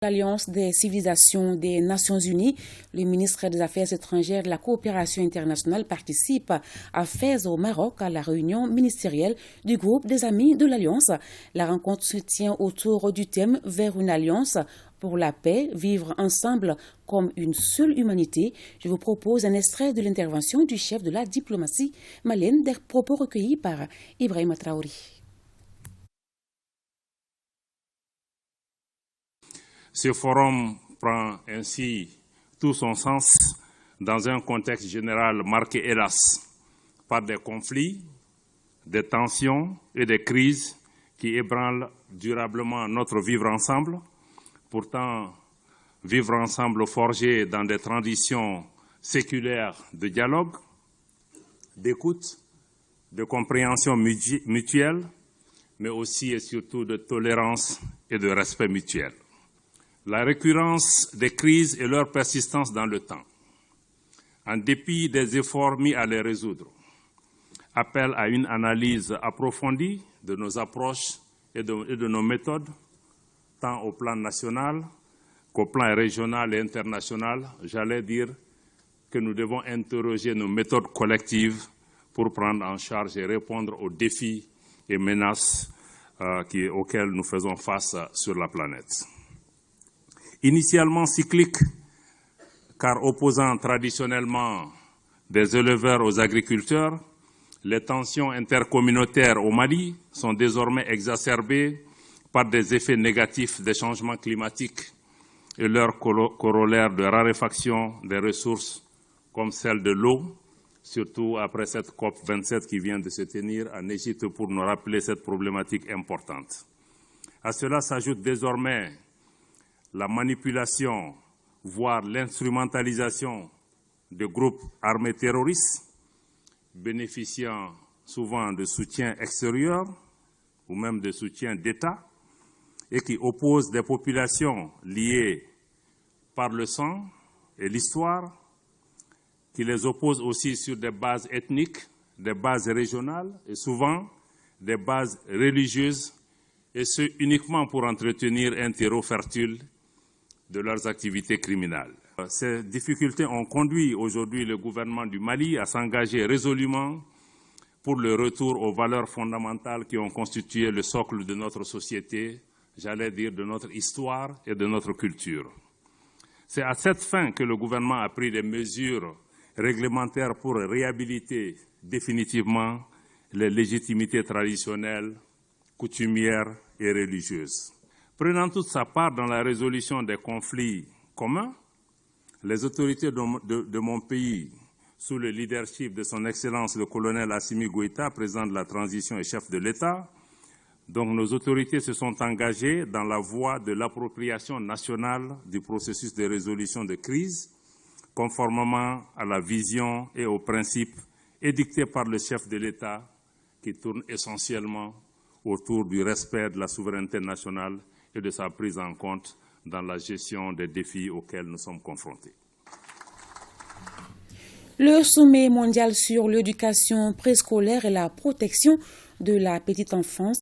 L'Alliance des civilisations des Nations Unies, le ministre des Affaires étrangères et de la coopération internationale participe à Fès au Maroc à la réunion ministérielle du groupe des amis de l'Alliance. La rencontre se tient autour du thème Vers une alliance pour la paix, vivre ensemble comme une seule humanité. Je vous propose un extrait de l'intervention du chef de la diplomatie malienne, des propos recueillis par Ibrahima Traoré. Ce forum prend ainsi tout son sens dans un contexte général marqué, hélas, par des conflits, des tensions et des crises qui ébranlent durablement notre vivre ensemble. Pourtant, vivre ensemble forgé dans des traditions séculaires de dialogue, d'écoute, de compréhension mutuelle, mais aussi et surtout de tolérance et de respect mutuel. La récurrence des crises et leur persistance dans le temps, en dépit des efforts mis à les résoudre, appellent à une analyse approfondie de nos approches et de nos méthodes, tant au plan national qu'au plan régional et international. J'allais dire que nous devons interroger nos méthodes collectives pour prendre en charge et répondre aux défis et menaces auxquels nous faisons face sur la planète. Initialement cyclique, car opposant traditionnellement des éleveurs aux agriculteurs, les tensions intercommunautaires au Mali sont désormais exacerbées par des effets négatifs des changements climatiques et leur corollaire de raréfaction des ressources comme celle de l'eau, surtout après cette COP27 qui vient de se tenir en Égypte pour nous rappeler cette problématique importante. À cela s'ajoute désormais la manipulation, voire l'instrumentalisation de groupes armés terroristes, bénéficiant souvent de soutien extérieur ou même de soutien d'État, et qui opposent des populations liées par le sang et l'histoire, qui les opposent aussi sur des bases ethniques, des bases régionales et souvent des bases religieuses, et ce uniquement pour entretenir un terreau fertile de leurs activités criminelles. Ces difficultés ont conduit aujourd'hui le gouvernement du Mali à s'engager résolument pour le retour aux valeurs fondamentales qui ont constitué le socle de notre société, j'allais dire de notre histoire et de notre culture. C'est à cette fin que le gouvernement a pris des mesures réglementaires pour réhabiliter définitivement les légitimités traditionnelles, coutumières et religieuses. Prenant toute sa part dans la résolution des conflits communs, les autorités de mon pays, sous le leadership de son Excellence le colonel Assimi Goïta, président de la transition et chef de l'État, donc nos autorités se sont engagées dans la voie de l'appropriation nationale du processus de résolution de crise, conformément à la vision et aux principes édictés par le chef de l'État, qui tournent essentiellement autour du respect de la souveraineté nationale et de sa prise en compte dans la gestion des défis auxquels nous sommes confrontés. Le sommet mondial sur l'éducation préscolaire et la protection de la petite enfance